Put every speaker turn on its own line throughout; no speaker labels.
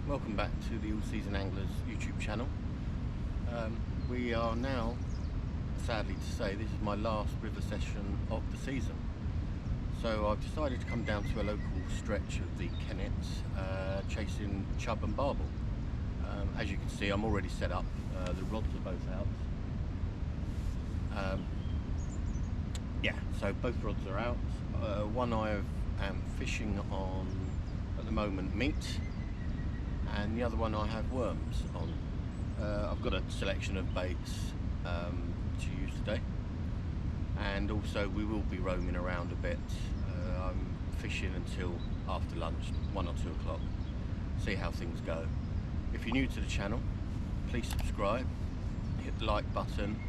Welcome back to the All Season Anglers YouTube channel. We are now, sadly to say, this is my last river session of the season. So I've decided to come down to a local stretch of the Kennet, chasing chub and barbel. As you can see, I'm already set up. The rods are both out. Yeah, so both rods are out. One I am fishing on at the moment, meat, and the other one I have worms on. I've got a selection of baits to use today, and also we will be roaming around a bit. I'm fishing until after lunch, 1 or 2 o'clock, see how things go. If you're new to the channel, please subscribe, hit the like button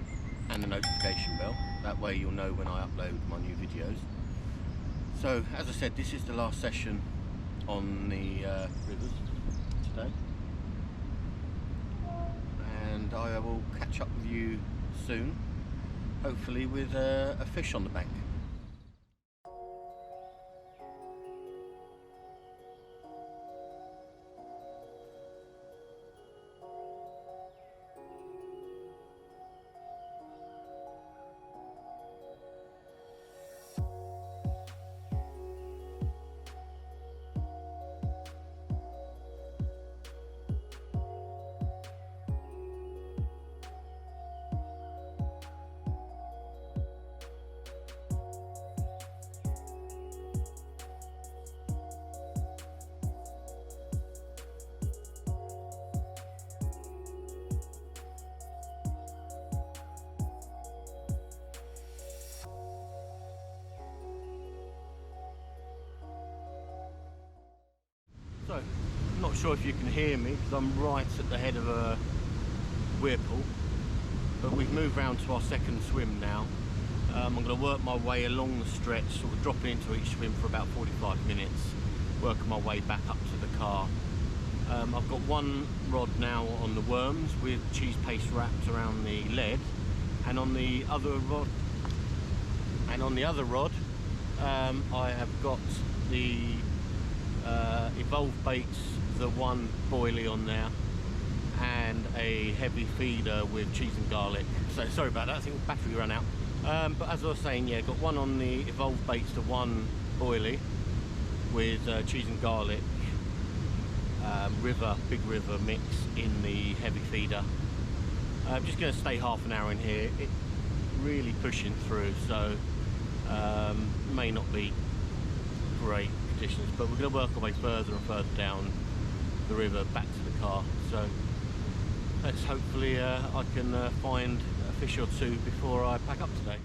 and the notification bell, that way you'll know when I upload my new videos. So as I said, this is the last session on the rivers today, and I will catch up with you soon, hopefully with a fish on the bank. So, I'm not sure if you can hear me because I'm right at the head of a whirlpool, but we've moved round to our second swim now. I'm going to work my way along the stretch, sort of dropping into each swim for about 45 minutes, working my way back up to the car. I've got one rod now on the worms with cheese paste wrapped around the lead, and on the other rod, I have got the Evolve baits, the one boilie on there, and a heavy feeder with cheese and garlic. So sorry about that, I think the battery ran out. But as I was saying, yeah, got one on the Evolve baits, the one boilie with cheese and garlic, big river mix in the heavy feeder. I'm just going to stay half an hour in here. It's really pushing through, so may not be great conditions, but we're going to work our way further and further down the river back to the car. So let's hopefully I can find a fish or two before I pack up today.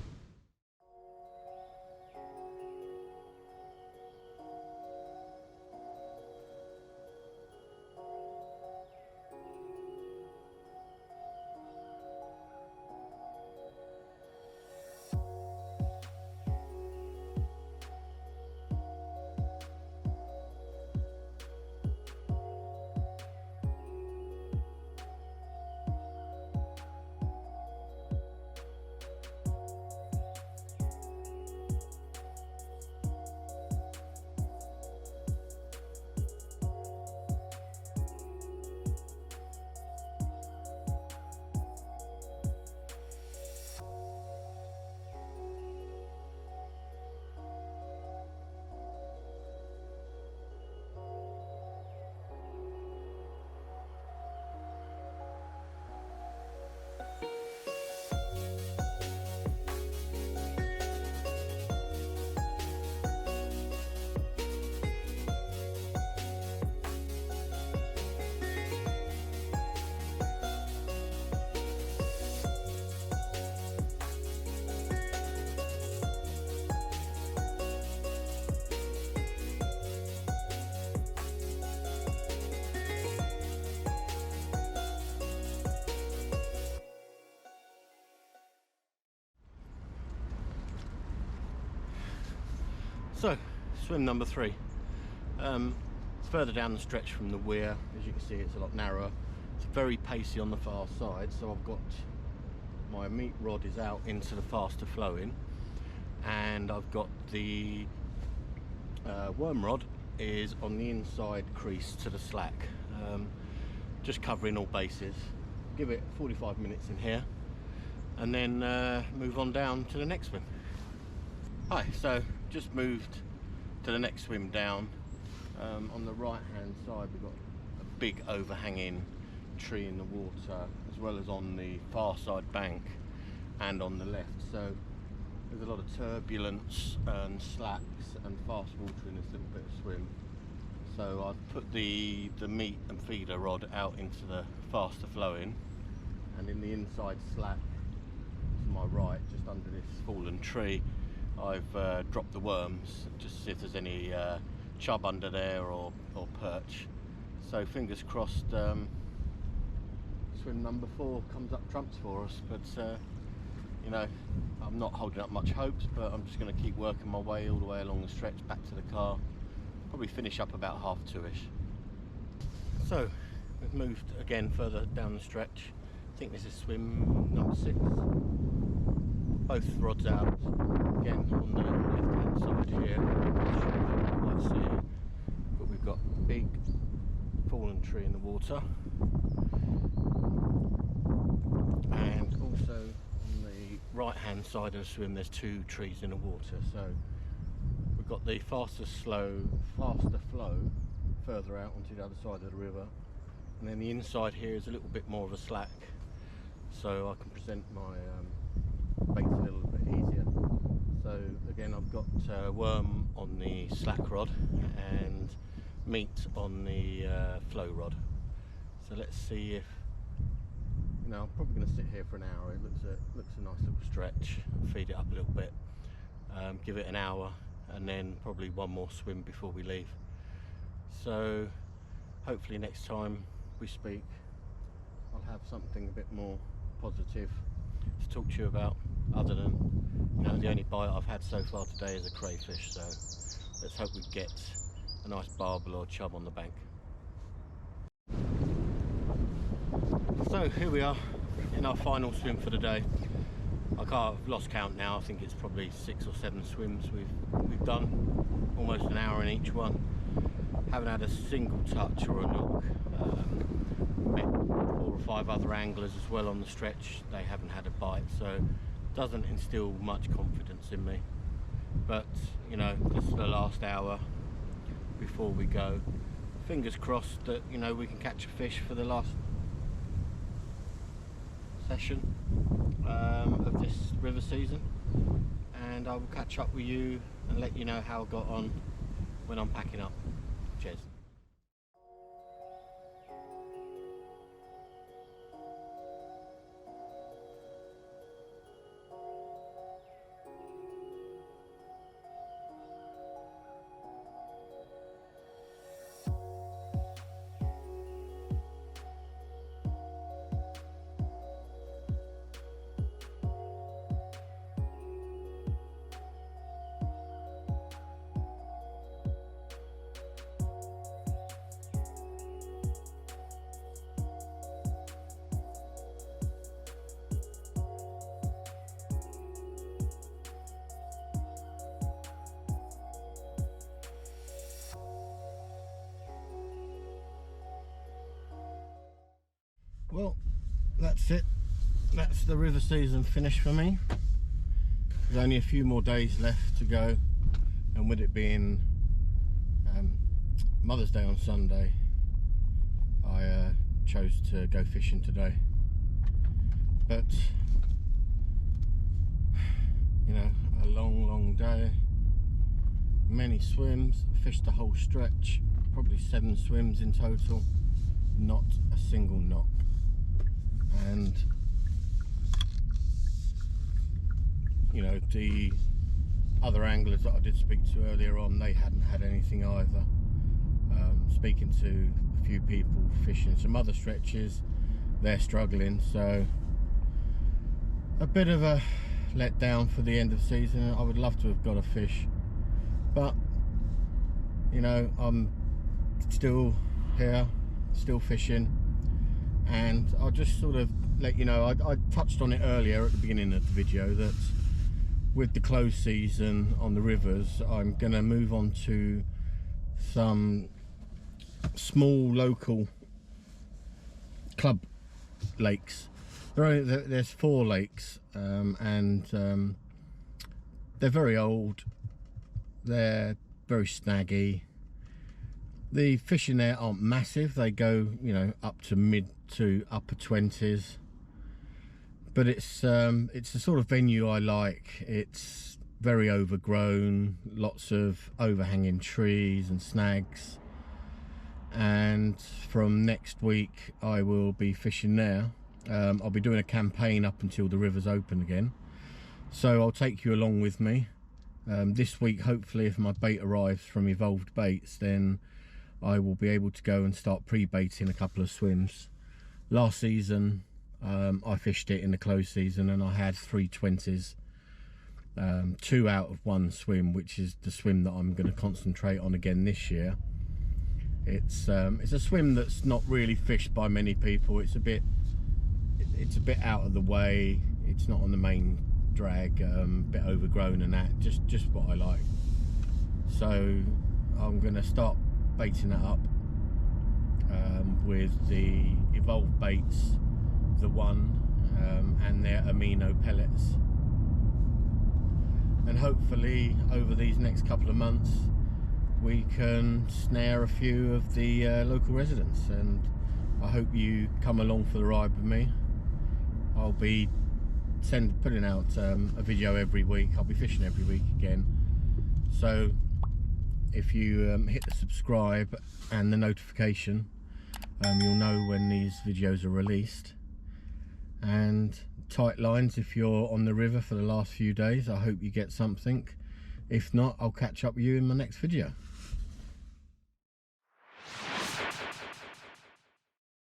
So, swim number 3. It's further down the stretch from the weir. As you can see, it's a lot narrower. It's very pacey on the far side, so I've got my meat rod is out into the faster flowing, and I've got the worm rod is on the inside crease to the slack, just covering all bases. Give it 45 minutes in here and then move on down to the next swim. Hi, so just moved to the next swim down. On the right hand side we've got a big overhanging tree in the water, as well as on the far side bank and on the left. So there's a lot of turbulence and slacks and fast water in this little bit of swim. So I've put the meat and feeder rod out into the faster flowing, and in the inside slack to my right, just under this fallen tree, I've dropped the worms just to see if there's any chub under there or perch. So fingers crossed swim number 4 comes up trumps for us, but you know, I'm not holding up much hopes, but I'm just going to keep working my way all the way along the stretch back to the car. Probably finish up about 1:30ish. So we've moved again further down the stretch. I think this is swim number 6. Both rods out. Again on the left hand side here, I'm not sure if you can quite see it, but we've got a big fallen tree in the water, and also on the right hand side of the swim there's 2 trees in the water. So we've got the faster flow further out onto the other side of the river, and then the inside here is a little bit more of a slack, so I can present my baits a little bit easier. So again, I've got worm on the slack rod and meat on the flow rod. So let's see if, you know, I'm probably going to sit here for an hour. It looks a nice little stretch. Feed it up a little bit, give it an hour, and then probably one more swim before we leave. So hopefully next time we speak I'll have something a bit more positive to talk to you about, other than, you know, the only bite I've had so far today is a crayfish. So let's hope we get a nice barbel or chub on the bank. So here we are in our final swim for the day. I've lost count now. I think it's probably 6 or 7 swims we've done, almost an hour in each one. Haven't had a single touch or a knock. Met 4 or 5 other anglers as well on the stretch. They haven't had a bite, so doesn't instill much confidence in me. But you know, this is the last hour before we go. Fingers crossed that, you know, we can catch a fish for the last session of this river season, and I will catch up with you and let you know how I got on when I'm packing up. Cheers. Well, that's it. That's the river season finished for me. There's only a few more days left to go, and with it being Mother's Day on Sunday, I chose to go fishing today. But you know, a long day, many swims, fished the whole stretch, probably 7 swims in total, not a single knock. And you know, the other anglers that I did speak to earlier on, they hadn't had anything either. Speaking to a few people fishing some other stretches, they're struggling, so a bit of a letdown for the end of the season. I would love to have got a fish, but you know, I'm still here, still fishing. And I'll just sort of let you know, I touched on it earlier at the beginning of the video, that with the close season on the rivers, I'm going to move on to some small local club lakes. There's 4 lakes, and they're very old, they're very snaggy. The fish in there aren't massive, they go, you know, up to mid to upper 20s, but it's the sort of venue I like. It's very overgrown, lots of overhanging trees and snags, and from next week I will be fishing there. I'll be doing a campaign up until the river's open again, so I'll take you along with me. This week, hopefully, if my bait arrives from Evolved Baits, then I will be able to go and start pre-baiting a couple of swims. Last season I fished it in the closed season and I had 3 20s, 2 out of 1 swim, which is the swim that I'm going to concentrate on again this year. It's a swim that's not really fished by many people. It's a bit out of the way, it's not on the main drag, bit overgrown and that, just what I like. So I'm going to start baiting that up with the Evolved Baits, the one, and their amino pellets, and hopefully over these next couple of months we can snare a few of the local residents, and I hope you come along for the ride with me. I'll be putting out a video every week. I'll be fishing every week again, so if you hit the subscribe and the notification, you'll know when these videos are released. And tight lines if you're on the river for the last few days. I hope you get something. If not, I'll catch up with you in my next video.